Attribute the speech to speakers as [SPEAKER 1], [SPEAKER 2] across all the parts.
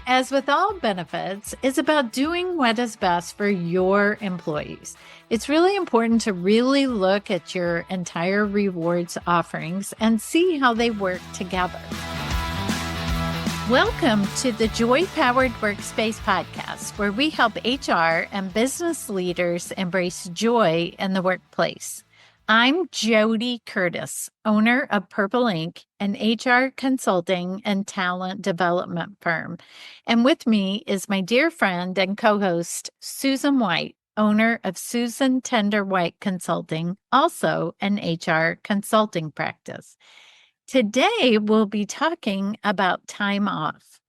[SPEAKER 1] as with all benefits, is about doing what is best for your employees. It's really important to really look at your entire rewards offerings and see how they work together. Welcome to the Joy Powered Workspace podcast, where we help HR and business leaders embrace joy in the workplace. I'm JoDee Curtis, owner of Purple Ink, an HR consulting and talent development firm. And with me is my dear friend and co-host, Susan White, owner of Susan Tender White Consulting, also an HR consulting practice. Today, we'll be talking about time off.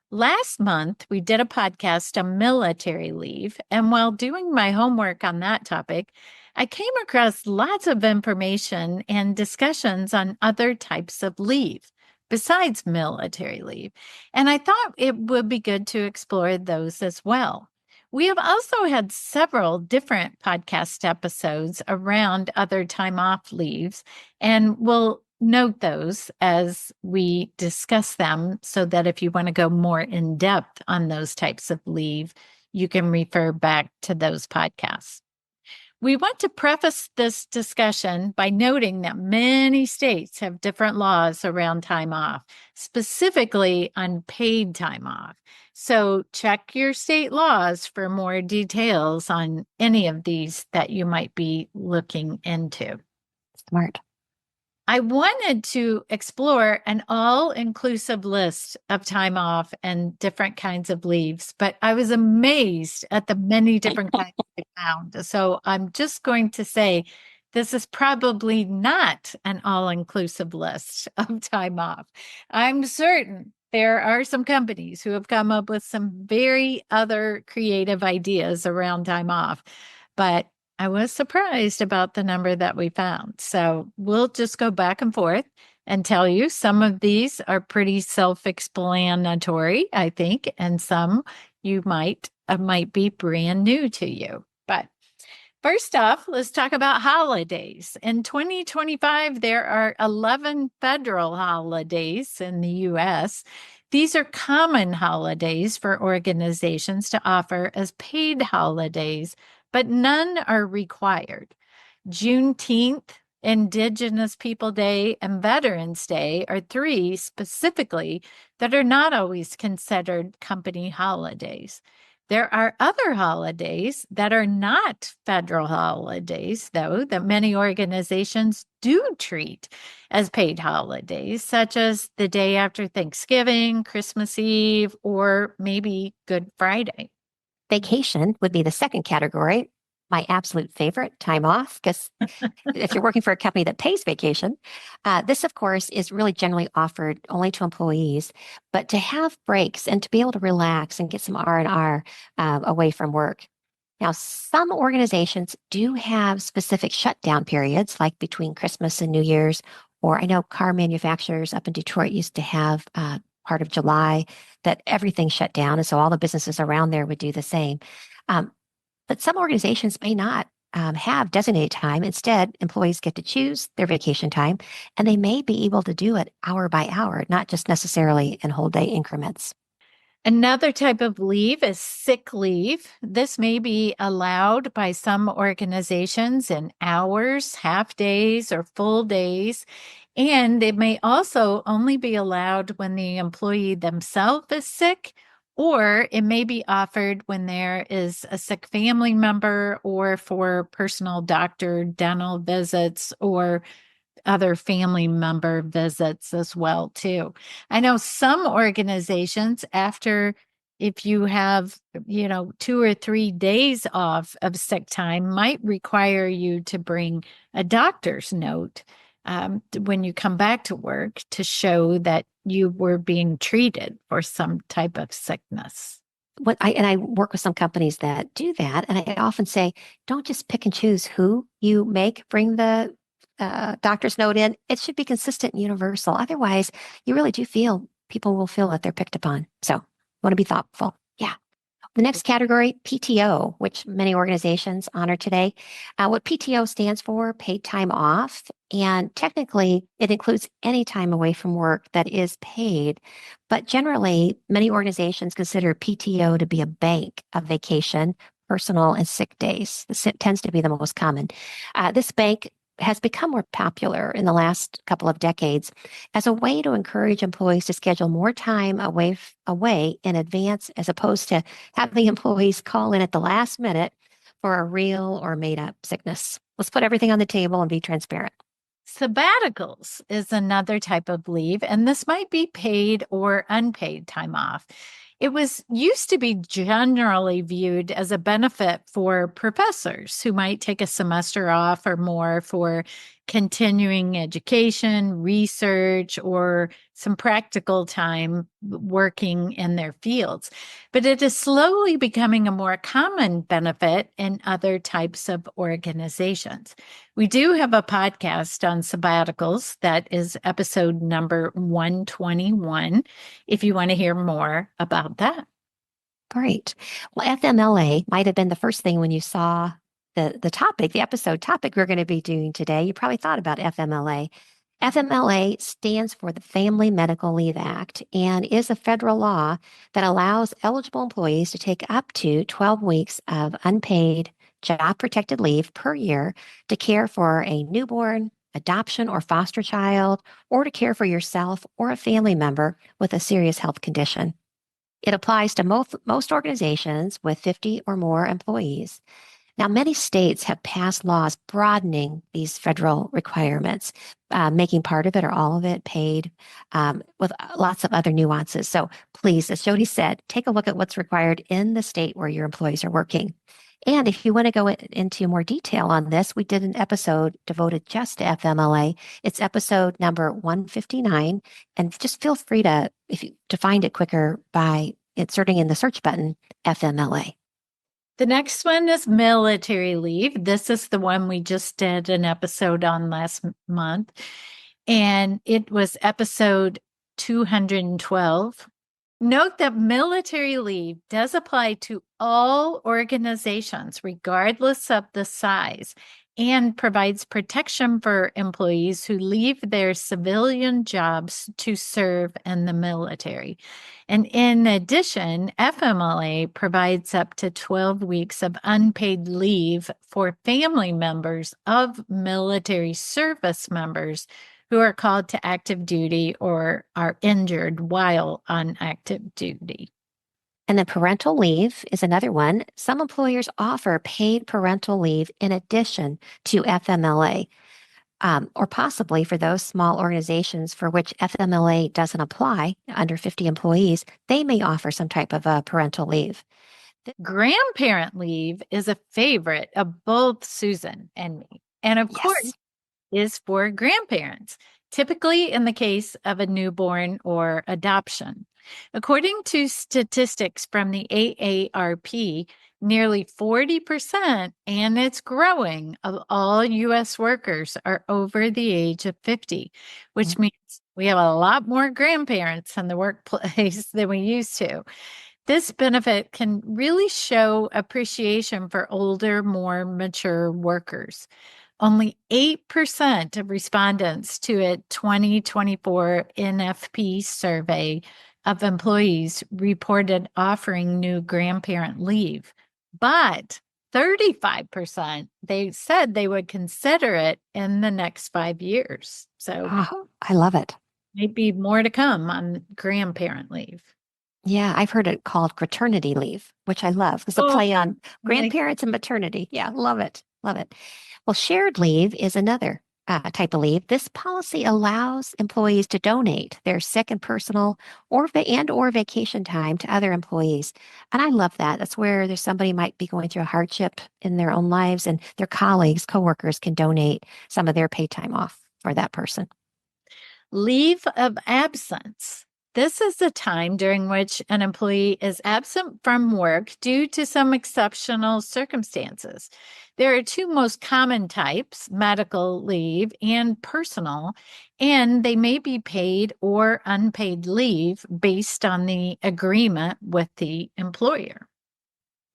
[SPEAKER 1] Last month, we did a podcast on military leave, and while doing my homework on that topic, I came across lots of information and discussions on other types of leave besides military leave, and I thought it would be good to explore those as well. We have also had several different podcast episodes around other time off leaves, and we'll note those as we discuss them so that if you want to go more in depth on those types of leave, you can refer back to those podcasts. We want to preface this discussion by noting that many states have different laws around time off, specifically unpaid time off. So check your state laws for more details on any of these that you might be looking into.
[SPEAKER 2] Smart.
[SPEAKER 1] I wanted to explore an all-inclusive list of time off and different kinds of leaves, but I was amazed at the many different kinds I found. So I'm just going to say this is probably not an all-inclusive list of time off. I'm certain there are some companies who have come up with some very other creative ideas around time off, but I was surprised about the number that we found. So we'll just go back and forth and tell you some of these are pretty self-explanatory, I think, and some you might be brand new to you. But first off, let's talk about holidays. In 2025, there are 11 federal holidays in the U.S. These are common holidays for organizations to offer as paid holidays, but none are required. Juneteenth, Indigenous People Day, and Veterans Day are three specifically that are not always considered company holidays. There are other holidays that are not federal holidays, though, that many organizations do treat as paid holidays, such as the day after Thanksgiving, Christmas Eve, or maybe Good Friday.
[SPEAKER 2] Vacation would be the second category. My absolute favorite, time off, because if you're working for a company that pays vacation, this, of course, is really generally offered only to employees. But to have breaks and to be able to relax and get some R&R away from work. Now, some organizations do have specific shutdown periods, like between Christmas and New Year's, or I know car manufacturers up in Detroit used to have part of July that everything shut down. And so all the businesses around there would do the same. But some organizations may not have designated time. Instead, employees get to choose their vacation time, and they may be able to do it hour by hour, not just necessarily in whole day increments.
[SPEAKER 1] Another type of leave is sick leave. This may be allowed by some organizations in hours, half days, or full days. And it may also only be allowed when the employee themselves is sick, or it may be offered when there is a sick family member or for personal doctor, dental visits, or other family member visits as well, too. I know some organizations, if you have, 2 or 3 days off of sick time, might require you to bring a doctor's note when you come back to work to show that you were being treated for some type of sickness.
[SPEAKER 2] I work with some companies that do that, and I often say, don't just pick and choose who you make bring the doctor's note in. It should be consistent and universal. Otherwise, you really do feel people will feel that they're picked upon. So, want to be thoughtful. Yeah. The next category, PTO, which many organizations honor today. What PTO stands for, paid time off, and technically it includes any time away from work that is paid. But generally, many organizations consider PTO to be a bank of vacation, personal, and sick days. This tends to be the most common. This bank has become more popular in the last couple of decades as a way to encourage employees to schedule more time away in advance, as opposed to having employees call in at the last minute for a real or made up sickness. Let's put everything on the table and be transparent.
[SPEAKER 1] Sabbaticals is another type of leave, and this might be paid or unpaid time off. It was used to be generally viewed as a benefit for professors who might take a semester off or more for continuing education, research, or some practical time working in their fields. But it is slowly becoming a more common benefit in other types of organizations. We do have a podcast on sabbaticals. That is episode number 121, if you want to hear more about that.
[SPEAKER 2] Great. Well, FMLA might have been the first thing when you saw the topic, the episode topic we're going to be doing today. You probably thought about FMLA. FMLA stands for the Family Medical Leave Act and is a federal law that allows eligible employees to take up to 12 weeks of unpaid job protected leave per year to care for a newborn, adoption, or foster child, or to care for yourself or a family member with a serious health condition. It applies to most organizations with 50 or more employees. Now, many states have passed laws broadening these federal requirements, making part of it or all of it paid, with lots of other nuances. So please, as JoDee said, take a look at what's required in the state where your employees are working. And if you want to go into more detail on this, we did an episode devoted just to FMLA. It's episode number 159. And just feel free to find it quicker by inserting in the search button FMLA.
[SPEAKER 1] The next one is military leave. This is the one we just did an episode on last month, and it was episode 212. Note that military leave does apply to all organizations, regardless of the size, and provides protection for employees who leave their civilian jobs to serve in the military. And in addition, FMLA provides up to 12 weeks of unpaid leave for family members of military service members who are called to active duty or are injured while on active duty.
[SPEAKER 2] And then parental leave is another one. Some employers offer paid parental leave in addition to FMLA, or possibly for those small organizations for which FMLA doesn't apply, under 50 employees, they may offer some type of parental leave.
[SPEAKER 1] Grandparent leave is a favorite of both Susan and me, and of course is for grandparents, typically in the case of a newborn or adoption. According to statistics from the AARP, nearly 40%, and it's growing, of all U.S. workers are over the age of 50, which means we have a lot more grandparents in the workplace than we used to. This benefit can really show appreciation for older, more mature workers. Only 8% of respondents to a 2024 NFP survey of employees reported offering new grandparent leave, but 35%, they said they would consider it in the next 5 years. So
[SPEAKER 2] I love it.
[SPEAKER 1] Maybe more to come on grandparent leave.
[SPEAKER 2] Yeah, I've heard it called fraternity leave, which I love. It's a play on grandparents and maternity. Yeah, love it. Love it. Well, shared leave is another type of leave. This policy allows employees to donate their sick and personal or vacation time to other employees. And I love that. That's where there's somebody might be going through a hardship in their own lives and their colleagues, coworkers can donate some of their paid time off for that person.
[SPEAKER 1] Leave of absence. This is the time during which an employee is absent from work due to some exceptional circumstances. There are two most common types, medical leave and personal, and they may be paid or unpaid leave based on the agreement with the employer.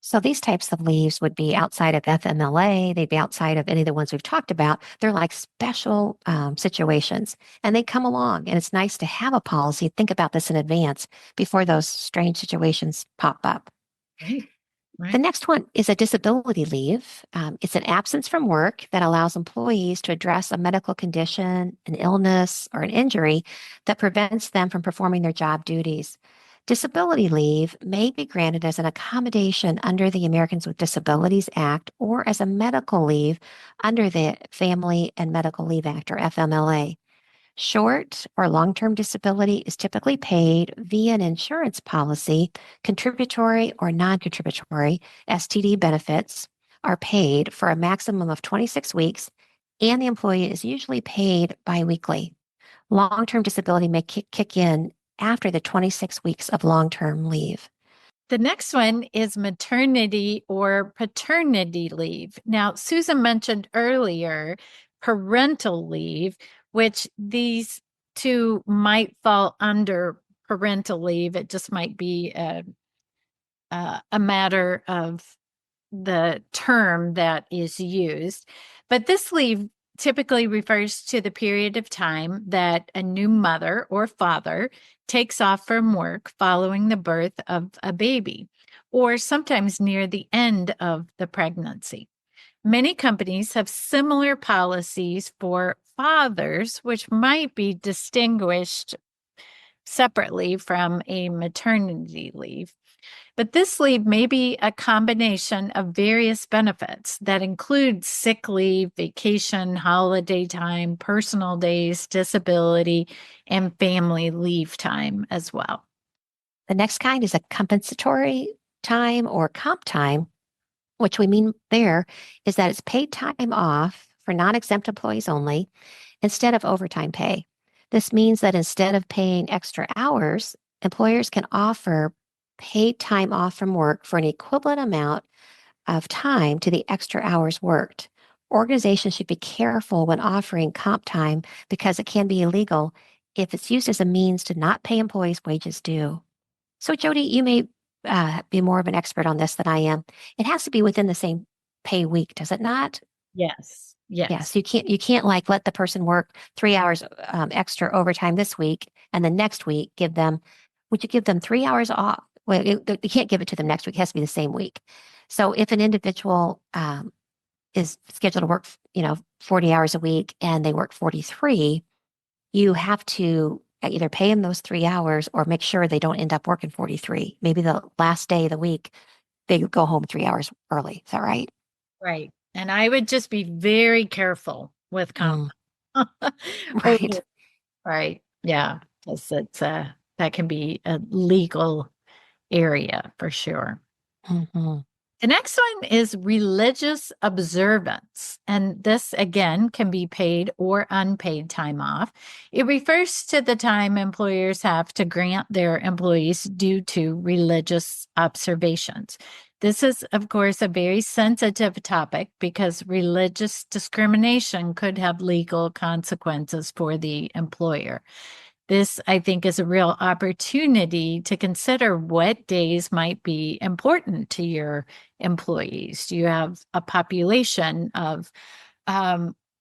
[SPEAKER 2] So these types of leaves would be outside of FMLA. They'd be outside of any of the ones we've talked about. They're like special situations, and they come along. And it's nice to have a policy. Think about this in advance before those strange situations pop up.
[SPEAKER 1] Right.
[SPEAKER 2] The
[SPEAKER 1] Right.
[SPEAKER 2] next one is a disability leave. It's an absence from work that allows employees to address a medical condition, an illness, or an injury that prevents them from performing their job duties. Disability leave may be granted as an accommodation under the Americans with Disabilities Act or as a medical leave under the Family and Medical Leave Act, or FMLA. Short or long-term disability is typically paid via an insurance policy. Contributory or non-contributory STD benefits are paid for a maximum of 26 weeks, and the employee is usually paid biweekly. Long-term disability may kick in after the 26 weeks of long-term leave.
[SPEAKER 1] The next one is maternity or paternity leave. Now, Susan mentioned earlier parental leave, which these two might fall under parental leave. It just might be a matter of the term that is used. But this leave typically refers to the period of time that a new mother or father takes off from work following the birth of a baby, or sometimes near the end of the pregnancy. Many companies have similar policies for fathers, which might be distinguished separately from a maternity leave. But this leave may be a combination of various benefits that include sick leave, vacation, holiday time, personal days, disability, and family leave time as well.
[SPEAKER 2] The next kind is a compensatory time or comp time, which we mean there is that it's paid time off for non-exempt employees only instead of overtime pay. This means that instead of paying extra hours, employers can offer paid time off from work for an equivalent amount of time to the extra hours worked. Organizations should be careful when offering comp time because it can be illegal if it's used as a means to not pay employees wages due. So, JoDee, you may be more of an expert on this than I am. It has to be within the same pay week, does it not?
[SPEAKER 1] Yes.
[SPEAKER 2] Yes,
[SPEAKER 1] Yes.
[SPEAKER 2] you can't like let the person work 3 hours extra overtime this week and the next week give them. Would you give them 3 hours off? Well, you can't give it to them next week. It has to be the same week. So if an individual is scheduled to work, 40 hours a week and they work 43, you have to either pay them those 3 hours or make sure they don't end up working 43. Maybe the last day of the week, they go home 3 hours early. Is that right?
[SPEAKER 1] Right. And I would just be very careful with comp.
[SPEAKER 2] Mm,
[SPEAKER 1] over-
[SPEAKER 2] right.
[SPEAKER 1] Right. Yeah. Because that can be a legal area for sure.
[SPEAKER 2] Mhm.
[SPEAKER 1] The next one is religious observance. And this, again, can be paid or unpaid time off. It refers to the time employers have to grant their employees due to religious observations. This is, of course, a very sensitive topic because religious discrimination could have legal consequences for the employer. This, I think, is a real opportunity to consider what days might be important to your employees. Do you have a population of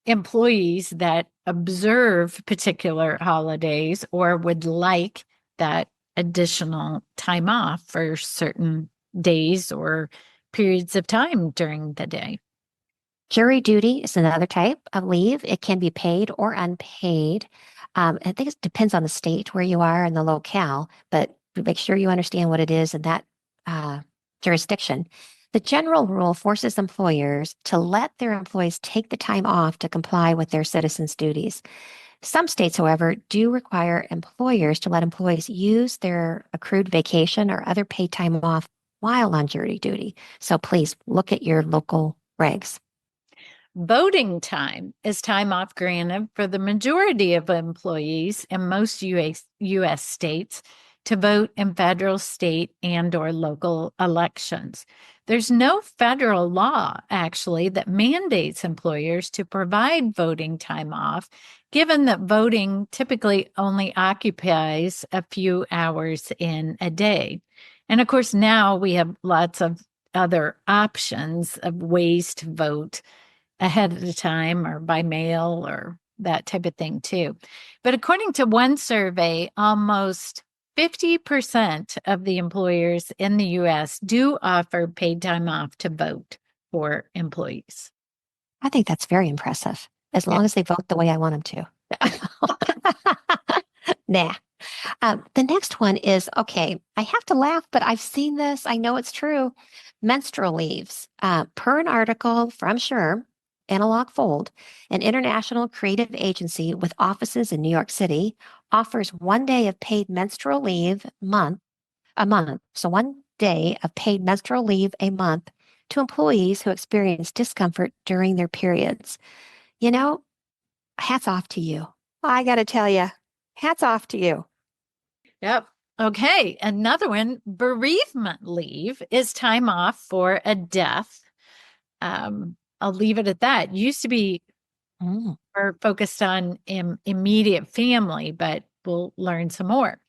[SPEAKER 1] employees that observe particular holidays or would like that additional time off for certain days or periods of time during the day?
[SPEAKER 2] Jury duty is another type of leave. It can be paid or unpaid. I think it depends on the state where you are and the locale, but make sure you understand what it is in that uh, jurisdiction. The general rule forces employers to let their employees take the time off to comply with their citizens' duties. Some states, however, do require employers to let employees use their accrued vacation or other paid time off while on jury duty. So please look at your local regs.
[SPEAKER 1] Voting time is time off granted for the majority of employees in most US states to vote in federal, state, and or local elections. There's no federal law actually that mandates employers to provide voting time off, given that voting typically only occupies a few hours in a day. And of course, now we have lots of other options of ways to vote ahead of the time or by mail or that type of thing too. But according to one survey, almost 50% of the employers in the US do offer paid time off to vote for employees.
[SPEAKER 2] I think that's very impressive, as
[SPEAKER 1] Yeah.
[SPEAKER 2] long as they vote the way I want them to. Nah. The next one is okay. I have to laugh, but I've seen this. I know it's true. Menstrual leaves. Per an article from SHRM, Analog Fold, an international creative agency with offices in New York City, offers 1 day of paid menstrual leave a month. So 1 day of paid menstrual leave a month to employees who experience discomfort during their periods. You know, hats off to you. I got to tell you, hats off to you.
[SPEAKER 1] Yep. Okay. Another one, bereavement leave is time off for a death. I'll leave it at that. Used to be
[SPEAKER 2] Mm.
[SPEAKER 1] more focused on immediate family, but we'll learn some more.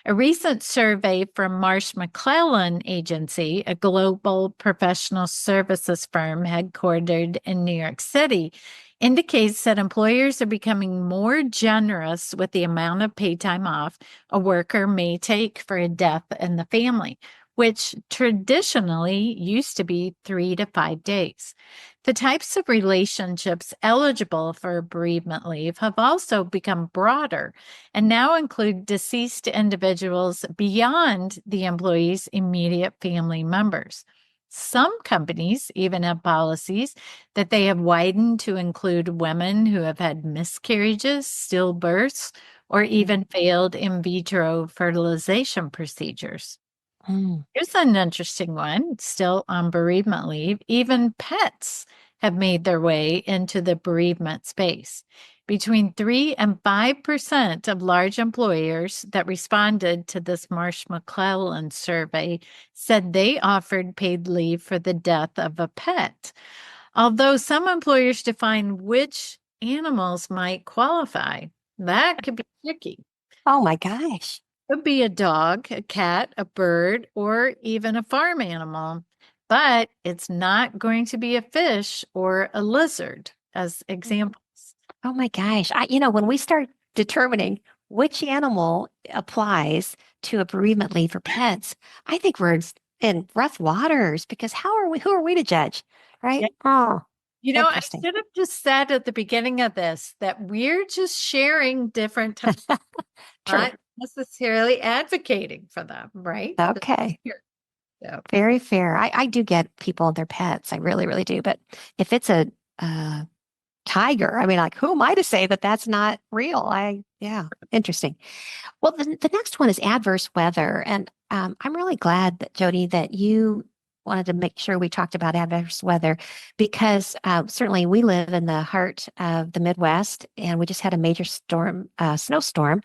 [SPEAKER 1] A recent survey from Marsh McClellan Agency, a global professional services firm headquartered in New York City, indicates that employers are becoming more generous with the amount of paid time off a worker may take for a death in the family, which traditionally used to be 3 to 5 days. The types of relationships eligible for bereavement leave have also become broader and now include deceased individuals beyond the employee's immediate family members. Some companies even have policies that they have widened to include women who have had miscarriages, stillbirths, or even failed in vitro fertilization procedures.
[SPEAKER 2] Mm.
[SPEAKER 1] Here's an interesting one, still on bereavement leave. Even pets have made their way into the bereavement space. Between 3 and 5% of large employers that responded to this Marsh McClellan survey said they offered paid leave for the death of a pet. Although some employers define which animals might qualify, that could be tricky.
[SPEAKER 2] Oh my gosh.
[SPEAKER 1] Could be a dog, a cat, a bird, or even a farm animal, but it's not going to be a fish or a lizard as examples.
[SPEAKER 2] Oh my gosh. When we start determining which animal applies to a bereavement leave for pets, I think we're in rough waters because who are we to judge? Right?
[SPEAKER 1] Yeah.
[SPEAKER 2] Oh,
[SPEAKER 1] I
[SPEAKER 2] interesting.
[SPEAKER 1] should have just said at the beginning of this that we're just sharing different types,
[SPEAKER 2] True.
[SPEAKER 1] not necessarily advocating for them, right?
[SPEAKER 2] Okay.
[SPEAKER 1] Here. So,
[SPEAKER 2] Very fair. I do get people and their pets. I really, really do. But if it's a tiger, I mean, like, who am I to say that that's not real? Yeah, interesting. Well, the next one is adverse weather. And I'm really glad that, JoDee, that you wanted to make sure we talked about adverse weather because certainly we live in the heart of the Midwest and we just had a major snowstorm,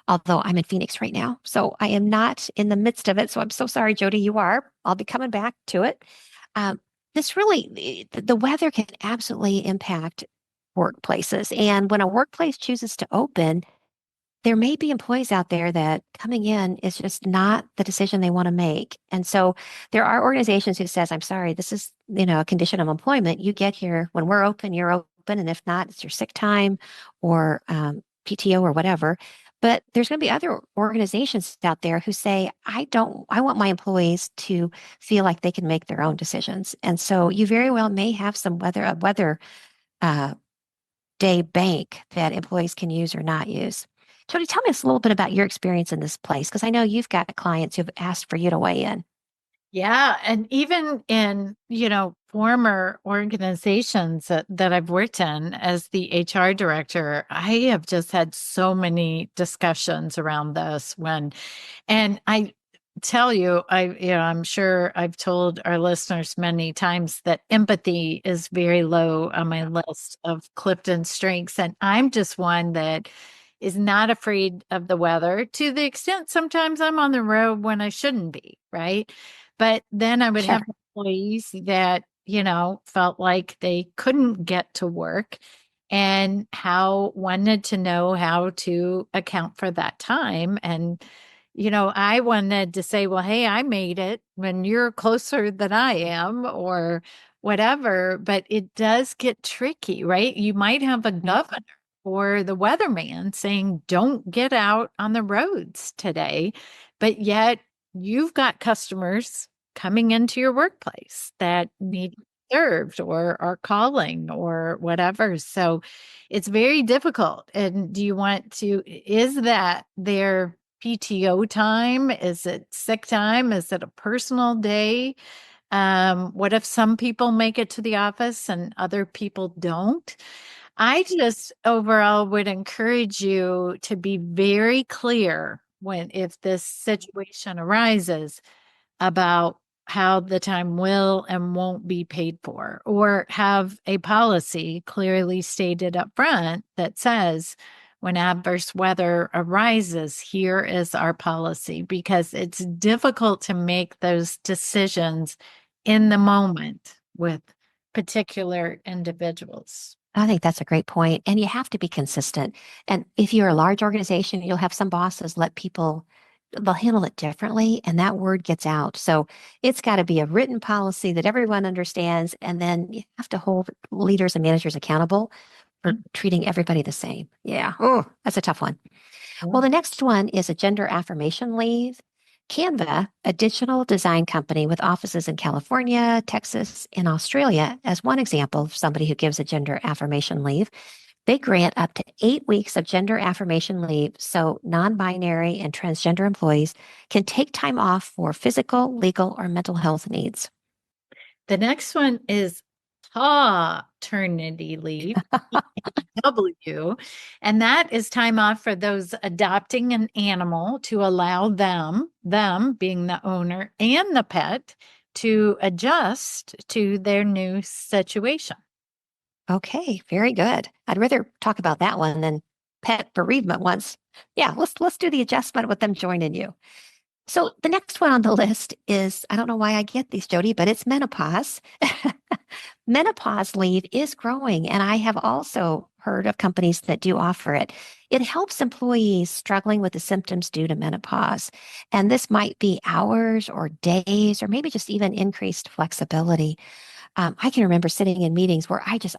[SPEAKER 2] although I'm in Phoenix right now. So I am not in the midst of it. So I'm so sorry, JoDee, you are. I'll be coming back to it. Um, this really, the weather can absolutely impact workplaces. And when a workplace chooses to open, there may be employees out there that coming in is just not the decision they want to make. And so there are organizations who says, I'm sorry, this is, a condition of employment. You get here when we're open, you're open. And if not, it's your sick time or PTO or whatever. But there's going to be other organizations out there who say, I want my employees to feel like they can make their own decisions. And so you very well may have some weather uh, day bank that employees can use or not use. Jody, tell me a little bit about your experience in this place, because I know you've got clients who've asked for you to weigh in.
[SPEAKER 1] yeah. And even in, former organizations that I've worked in as the HR director, I have just had so many discussions around this and I tell you, I'm sure I've told our listeners many times that empathy is very low on my list of Clifton strengths. And I'm just one that is not afraid of the weather to the extent sometimes I'm on the road when I shouldn't be, right? But then I would
[SPEAKER 2] Sure.
[SPEAKER 1] have employees that, felt like they couldn't get to work and how wanted to know how to account for that time. And I wanted to say, well, hey, I made it when you're closer than I am, or whatever, but it does get tricky, right? You might have a governor or the weatherman saying, don't get out on the roads today, but yet you've got customers coming into your workplace that need served or are calling or whatever. So it's very difficult. And do you want to, is that their PTO time? Is it sick time? Is it a personal day? What if some people make it to the office and other people don't? I just overall would encourage you to be very clear when if this situation arises about how the time will and won't be paid for, or have a policy clearly stated up front that says, when adverse weather arises, here is our policy, because it's difficult to make those decisions in the moment with particular individuals.
[SPEAKER 2] I think that's a great point. And you have to be consistent. And if you're a large organization, you'll have some bosses let people, they'll handle it differently, and that word gets out. So it's got to be a written policy that everyone understands. And then you have to hold leaders and managers accountable for treating everybody the same. Yeah. Oh, that's a tough one. Well, the next one is a gender affirmation leave. Canva, a digital design company with offices in California, Texas, and Australia, as one example of somebody who gives a gender affirmation leave, they grant up to 8 weeks of gender affirmation leave so non binary and transgender employees can take time off for physical, legal, or mental health needs.
[SPEAKER 1] The next one is paternity leave, W, and that is time off for those adopting an animal to allow them being the owner and the pet, to adjust to their new situation.
[SPEAKER 2] Okay, very good. I'd rather talk about that one than pet bereavement ones. Yeah, let's do the adjustment with them joining you. So the next one on the list is, I don't know why I get these, JoDee, but it's menopause. Menopause leave is growing, and I have also heard of companies that do offer it. It helps employees struggling with the symptoms due to menopause. And this might be hours or days, or maybe just even increased flexibility. I can remember sitting in meetings where I just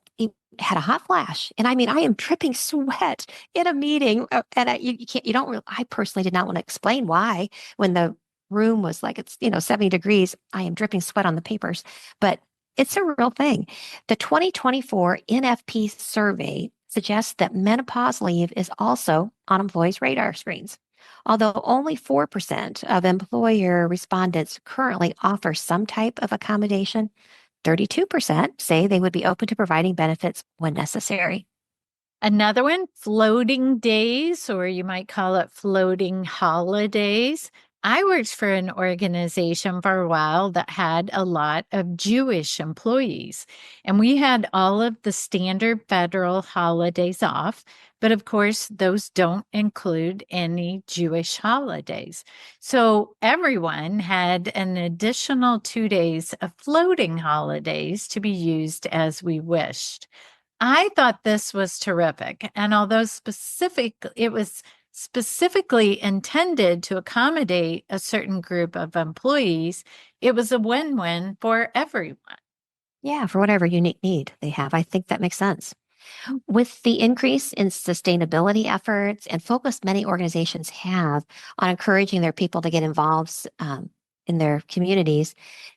[SPEAKER 2] had a hot flash. And I mean, I am dripping sweat in a meeting. And you can't, you don't really, I personally did not want to explain why when the room was like, it's, 70 degrees, I am dripping sweat on the papers, but it's a real thing. The 2024 NFP survey suggests that menopause leave is also on employees' radar screens. Although only 4% of employer respondents currently offer some type of accommodation, 32% say they would be open to providing benefits when necessary.
[SPEAKER 1] Another one, floating days, or you might call it floating holidays. I worked for an organization for a while that had a lot of Jewish employees, and we had all of the standard federal holidays off. But of course, those don't include any Jewish holidays. So everyone had an additional 2 days of floating holidays to be used as we wished. I thought this was terrific. And although it was specifically intended to accommodate a certain group of employees, it was a win-win for everyone.
[SPEAKER 2] Yeah, for whatever unique need they have. I think that makes sense. With the increase in sustainability efforts and focus many organizations have on encouraging their people to get involved in their communities,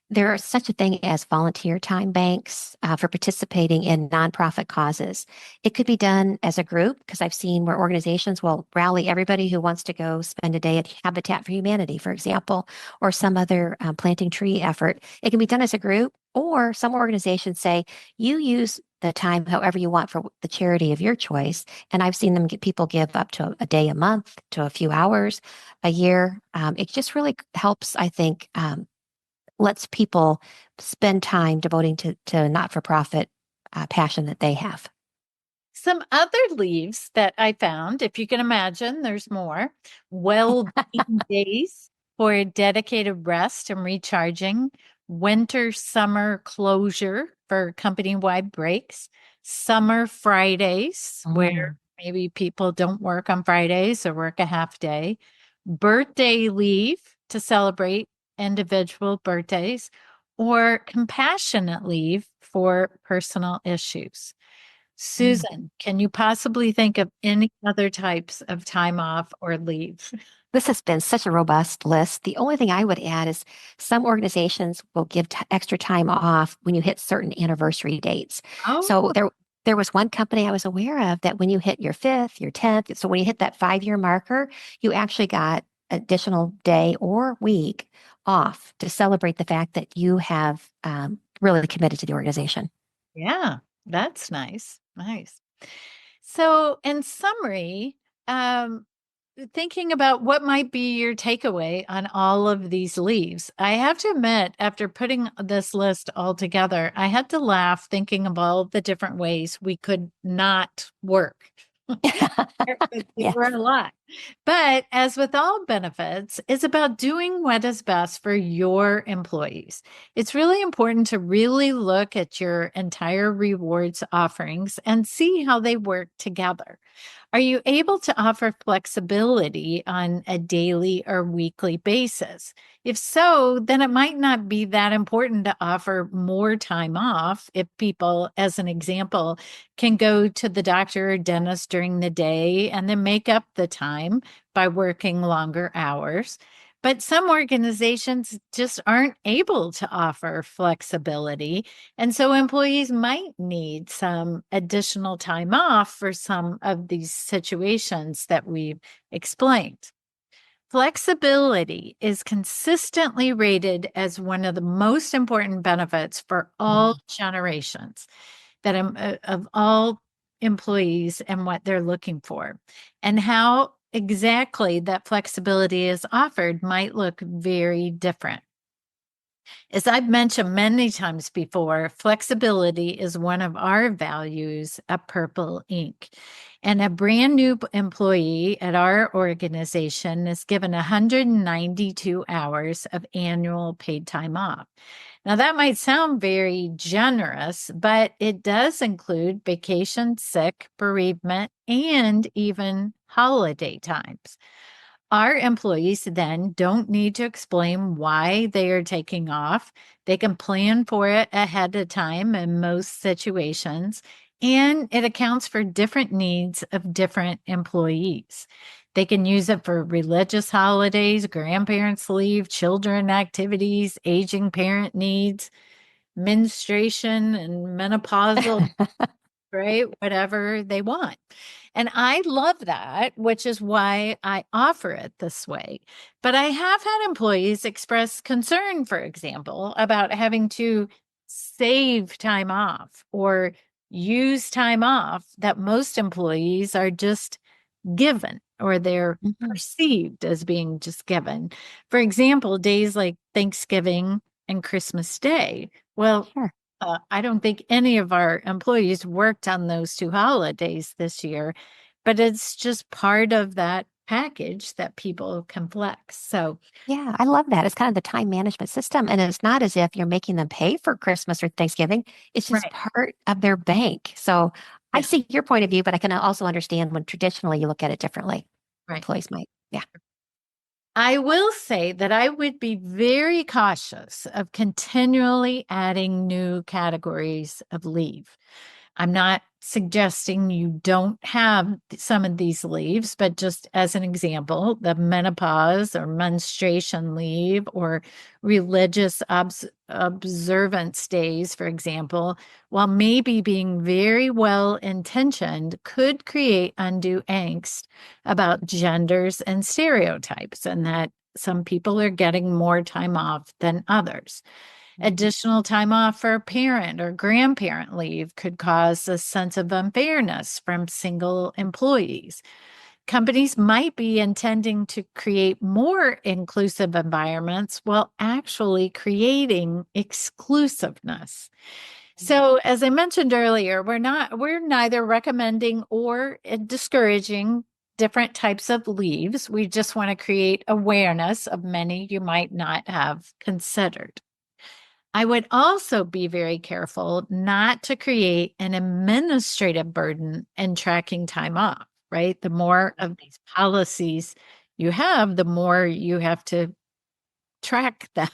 [SPEAKER 2] there is such a thing as volunteer time banks for participating in nonprofit causes. It could be done as a group, because I've seen where organizations will rally everybody who wants to go spend a day at Habitat for Humanity, for example, or some other planting tree effort. It can be done as a group, or some organizations say, you use the time however you want for the charity of your choice. And I've seen them get people give up to a day a month, to a few hours a year. It just really helps, I think, lets people spend time devoting to not-for-profit passion that they have.
[SPEAKER 1] Some other leaves that I found, if you can imagine, there's more. Well-being days for dedicated rest and recharging. Winter summer closure for company-wide breaks. Summer Fridays, where maybe people don't work on Fridays or work a half day. birthday leave to celebrate individual birthdays, or compassionate leave for personal issues.
[SPEAKER 2] Mm.
[SPEAKER 1] Susan, can you possibly think of any other types of time off or leave?
[SPEAKER 2] This has been such a robust list. The only thing I would add is some organizations will give extra time off when you hit certain anniversary dates. So
[SPEAKER 1] Oh,
[SPEAKER 2] there was one company I was aware of that when you hit your fifth, your 10th, so when you hit that 5-year marker, you actually got additional day or week off to celebrate the fact that you have really committed to the organization.
[SPEAKER 1] yeah, that's nice. Nice. So, in summary, um, thinking about what might be your takeaway on all of these leaves, I have to admit, after putting this list all together, I had to laugh thinking of all the different ways we could not work. There
[SPEAKER 2] Yes.
[SPEAKER 1] were a lot. But as with all benefits, it's about doing what is best for your employees. It's really important to really look at your entire rewards offerings and see how they work together. Are you able to offer flexibility on a daily or weekly basis? If so, then it might not be that important to offer more time off if people, as an example, can go to the doctor or dentist during the day and then make up the time by working longer hours. But some organizations just aren't able to offer flexibility. And so employees might need some additional time off for some of these situations that we've explained. Flexibility is consistently rated as one of the most important benefits for all generations of all employees and what they're looking for. And how exactly that flexibility is offered might look very different. As I've mentioned many times before, flexibility is one of our values at Purple Ink. And a brand new employee at our organization is given 192 hours of annual paid time off. Now, that might sound very generous, but it does include vacation, sick, bereavement, and even holiday times. Our employees then don't need to explain why they are taking off. They can plan for it ahead of time in most situations, and it accounts for different needs of different employees. They can use it for religious holidays, grandparents' leave, children activities, aging parent needs, menstruation and menopausal, right? Whatever they want. And I love that, which is why I offer it this way. But I have had employees express concern, for example, about having to save time off or use time off that most employees are just given or they're
[SPEAKER 2] Mhm.
[SPEAKER 1] perceived as being just given. For example, days like Thanksgiving and Christmas Day. Well,
[SPEAKER 2] Sure.
[SPEAKER 1] I don't think any of our employees worked on those two holidays this year, but it's just part of that package that people can flex. So,
[SPEAKER 2] Yeah, I love that. It's kind of the time management system. And it's not as if you're making them pay for Christmas or Thanksgiving. It's just
[SPEAKER 1] right.
[SPEAKER 2] part of their bank. So I
[SPEAKER 1] Yeah,
[SPEAKER 2] see your point of view, but I can also understand when traditionally you look at it differently.
[SPEAKER 1] right.
[SPEAKER 2] Employees might. Yeah.
[SPEAKER 1] I will say that I would be very cautious of continually adding new categories of leave. I'm not suggesting you don't have some of these leaves, but just as an example, the menopause or menstruation leave or religious observance days, for example, while maybe being very well intentioned, could create undue angst about genders and stereotypes, and that some people are getting more time off than others.
[SPEAKER 2] Mhm.
[SPEAKER 1] Additional time off for parent or grandparent leave could cause a sense of unfairness from single employees. Companies might be intending to create more inclusive environments while actually creating exclusiveness. So, as I mentioned earlier, we're neither recommending or discouraging different types of leaves. We just want to create awareness of many you might not have considered. I would also be very careful not to create an administrative burden in tracking time off, right? The more of these policies you have, the more you have to track them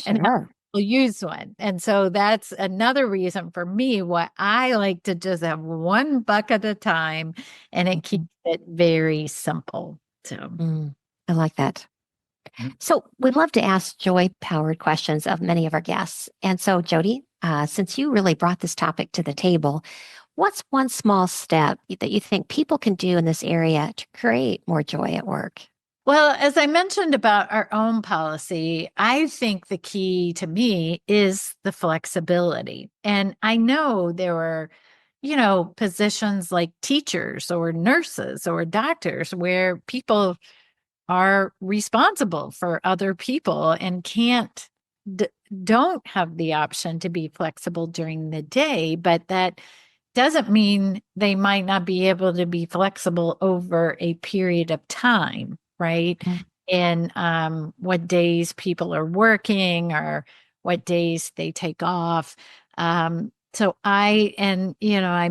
[SPEAKER 1] and how
[SPEAKER 2] Sure.
[SPEAKER 1] people use one. And so that's another reason for me why I like to just have one buck at a time, and it keeps
[SPEAKER 2] Mhm.
[SPEAKER 1] it very simple. So,
[SPEAKER 2] I like that. So we'd love to ask joy-powered questions of many of our guests. And so, JoDee, since you really brought this topic to the table, what's one small step that you think people can do in this area to create more joy at work?
[SPEAKER 1] well, as I mentioned about our own policy, I think the key to me is the flexibility. And I know there are, positions like teachers or nurses or doctors where people are responsible for other people and can't d- don't have the option to be flexible during the day, but that doesn't mean they might not be able to be flexible over a period of time, right?
[SPEAKER 2] Mm.
[SPEAKER 1] And what days people are working or what days they take off. I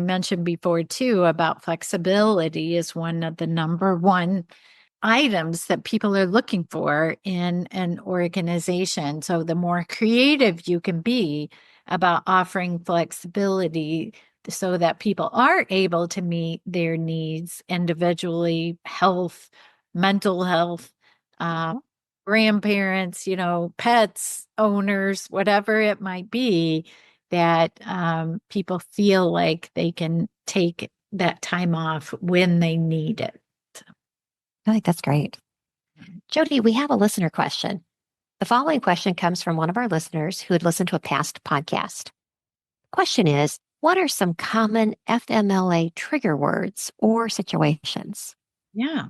[SPEAKER 1] mentioned before too about flexibility is one of the number one items that people are looking for in an organization. So the more creative you can be about offering flexibility so that people are able to meet their needs individually, health, mental health, uh,
[SPEAKER 2] Mhm.
[SPEAKER 1] grandparents, pets, owners, whatever it might be, that people feel like they can take that time off when they need it.
[SPEAKER 2] I think that's great. JoDee, we have a listener question. The following question comes from one of our listeners who had listened to a past podcast. Question is, what are some common FMLA trigger words or situations?
[SPEAKER 1] Yeah.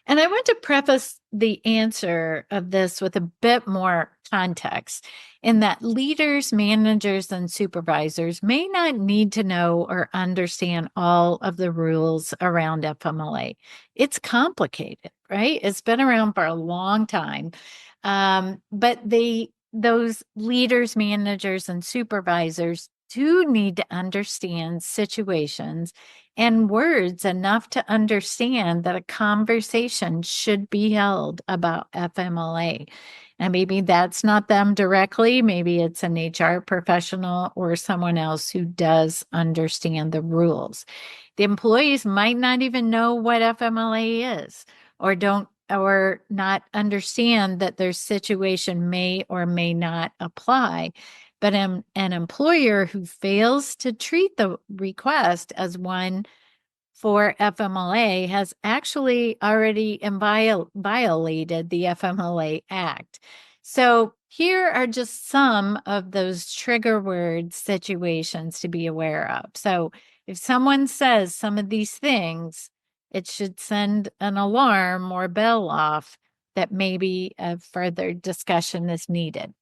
[SPEAKER 1] And I want to preface the answer of this with a bit more context in that leaders, managers, and supervisors may not need to know or understand all of the rules around FMLA. It's complicated, right? It's been around for a long time. But those leaders, managers, and supervisors do need to understand situations and words enough to understand that a conversation should be held about FMLA. And maybe that's not them directly. Maybe it's an HR professional or someone else who does understand the rules. The employees might not even know what FMLA is or don't or not understand that their situation may or may not apply. But an employer who fails to treat the request as one for FMLA has actually already violated the FMLA Act. So here are just some of those trigger word situations to be aware of. So if someone says some of these things, it should send an alarm or bell off that maybe a further discussion is needed.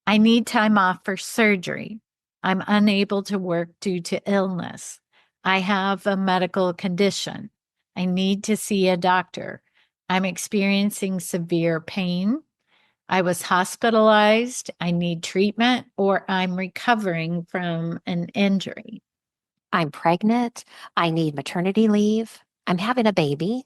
[SPEAKER 1] I need time off for surgery. I'm unable to work due to illness. I have a medical condition. I need to see a doctor. I'm experiencing severe pain. I was hospitalized. I need treatment, or I'm recovering from an injury.
[SPEAKER 2] I'm pregnant. I need maternity leave. I'm having a baby.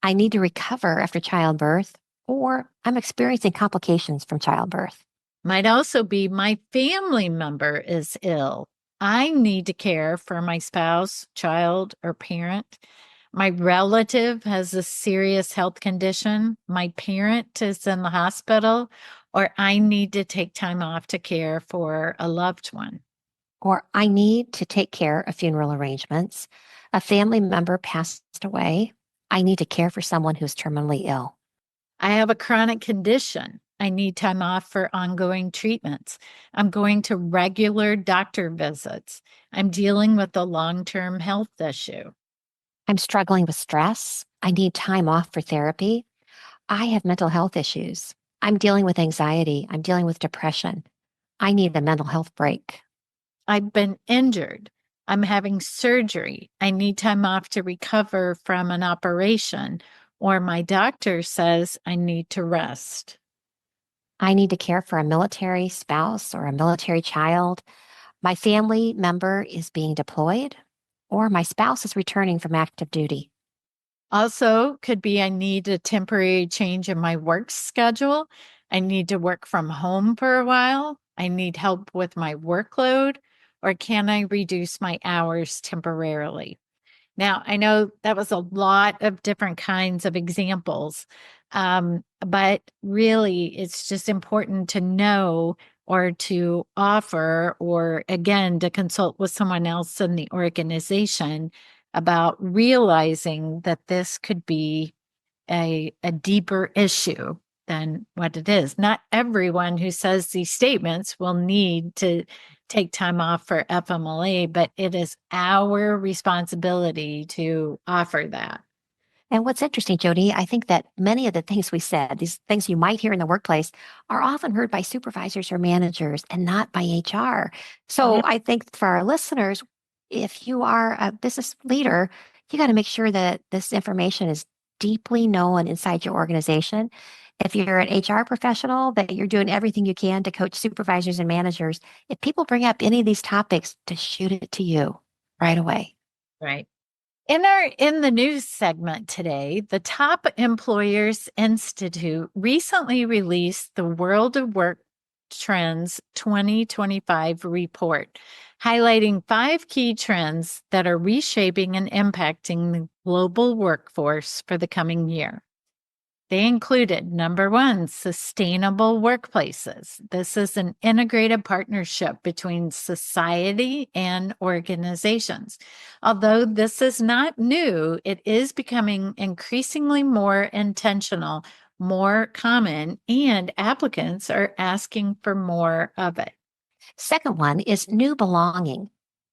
[SPEAKER 2] I need to recover after childbirth, or I'm experiencing complications from childbirth.
[SPEAKER 1] Might also be my family member is ill. I need to care for my spouse, child, or parent. My relative has a serious health condition. My parent is in the hospital, or I need to take time off to care for a loved one.
[SPEAKER 2] Or I need to take care of funeral arrangements. A family member passed away. I need to care for someone who's terminally ill.
[SPEAKER 1] I have a chronic condition. I need time off for ongoing treatments. I'm going to regular doctor visits. I'm dealing with a long term health issue.
[SPEAKER 2] I'm struggling with stress. I need time off for therapy. I have mental health issues. I'm dealing with anxiety. I'm dealing with depression. I need a mental health break.
[SPEAKER 1] I've been injured. I'm having surgery. I need time off to recover from an operation, or my doctor says I need to rest.
[SPEAKER 2] I need to care for a military spouse or a military child. My family member is being deployed, or my spouse is returning from active duty.
[SPEAKER 1] Also, could be I need a temporary change in my work schedule. I need to work from home for a while. I need help with my workload, or can I reduce my hours temporarily? Now, I know that was a lot of different kinds of examples, but really it's just important to know or to offer, or again, to consult with someone else in the organization about realizing that this could be a deeper issue than what it is. Not everyone who says these statements will need to take time off for FMLA, but it is our responsibility to offer that.
[SPEAKER 2] And what's interesting, JoDee, I think that many of the things we said, these things you might hear in the workplace, are often heard by supervisors or managers and not by HR. So
[SPEAKER 1] Mhm.
[SPEAKER 2] I think for our listeners, if you are a business leader, you got to make sure that this information is deeply known inside your organization. If you're an HR professional, that you're doing everything you can to coach supervisors and managers. If people bring up any of these topics, to shoot it to you right away.
[SPEAKER 1] Right. In the news segment today, the Top Employers Institute recently released the World of Work Trends 2025 report, highlighting 5 key trends that are reshaping and impacting the global workforce for the coming year. They included number one, sustainable workplaces. This is an integrated partnership between society and organizations. Although this is not new, it is becoming increasingly more intentional, more common, and applicants are asking for more of it.
[SPEAKER 2] Second one is new belonging.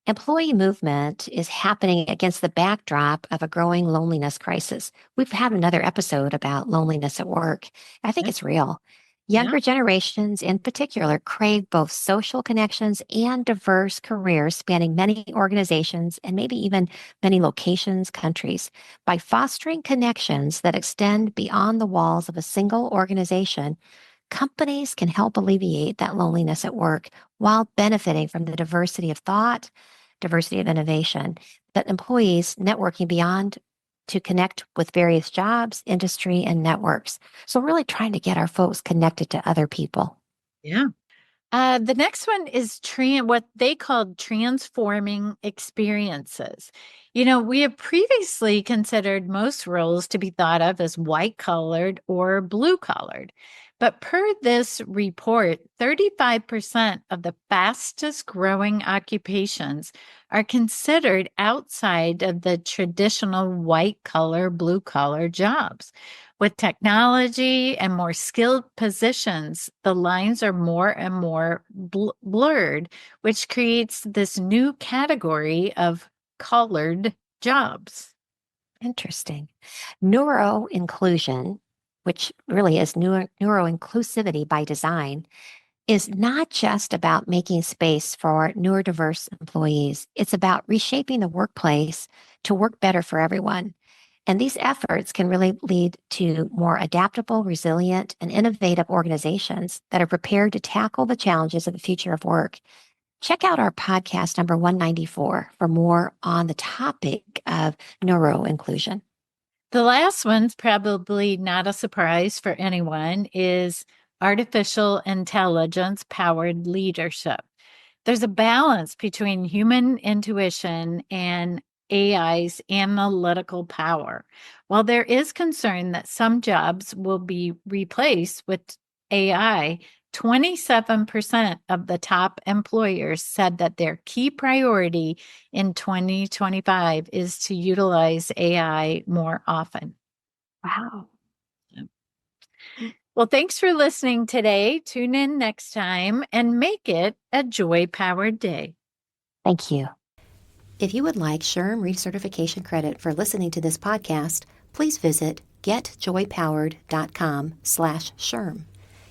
[SPEAKER 2] Employee movement is happening against the backdrop of a growing loneliness crisis. We've had another episode about loneliness at work. I think
[SPEAKER 1] Yeah.
[SPEAKER 2] it's real.
[SPEAKER 1] Yeah.
[SPEAKER 2] Younger generations in particular crave both social connections and diverse careers spanning many organizations and maybe even many locations, countries. By fostering connections that extend beyond the walls of a single organization, companies can help alleviate that loneliness at work while benefiting from the diversity of thought, diversity of innovation, that employees networking beyond to connect with various jobs, industry, and networks. So, really trying to get our folks connected to other people.
[SPEAKER 1] Yeah. The next one is what they called transforming experiences. We have previously considered most roles to be thought of as white collared or blue collared. But per this report, 35% of the fastest growing occupations are considered outside of the traditional white collar, blue collar jobs. With technology and more skilled positions, the lines are more and more blurred, which creates this new category of colored jobs.
[SPEAKER 2] Interesting. Neuro inclusion, which really is neuro inclusivity by design, is not just about making space for neurodiverse employees. It's about reshaping the workplace to work better for everyone. And these efforts can really lead to more adaptable, resilient, and innovative organizations that are prepared to tackle the challenges of the future of work. Check out our podcast number 194 for more on the topic of neuro inclusion.
[SPEAKER 1] The last one's probably not a surprise for anyone is artificial intelligence powered leadership. There's a balance between human intuition and AI's analytical power. While there is concern that some jobs will be replaced with AI, 27% of the top employers said that their key priority in 2025 is to utilize AI more often.
[SPEAKER 2] Wow.
[SPEAKER 1] Well, thanks for listening today. Tune in next time and make it a joy powered day.
[SPEAKER 2] Thank you. If you would like SHRM recertification credit for listening to this podcast, please visit getjoypowered.com/SHRM.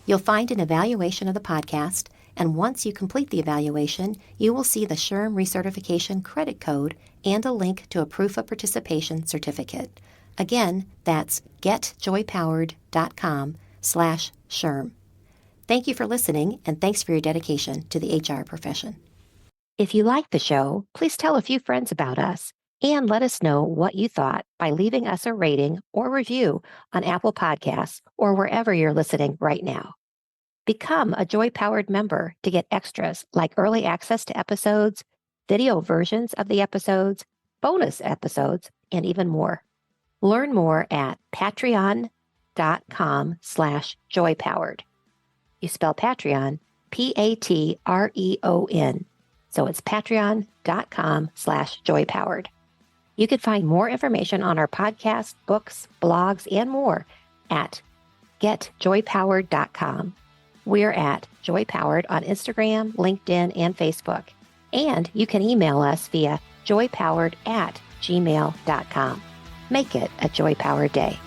[SPEAKER 2] You'll find an evaluation of the podcast, and once you complete the evaluation, you will see the SHRM recertification credit code and a link to a proof of participation certificate. Again, that's getjoypowered.com/SHRM. Thank you for listening, and thanks for your dedication to the HR profession. If you like the show, please tell a few friends about us. And let us know what you thought by leaving us a rating or review on Apple Podcasts or wherever you're listening right now. Become a Joy Powered member to get extras like early access to episodes, video versions of the episodes, bonus episodes, and even more. Learn more at patreon.com/joypowered. You spell Patreon, Patreon. So it's patreon.com/joypowered. You can find more information on our podcast, books, blogs, and more at getjoypowered.com. We're at Joy Powered on Instagram, LinkedIn, and Facebook. And you can email us via joypowered@gmail.com. Make it a Joy Powered day.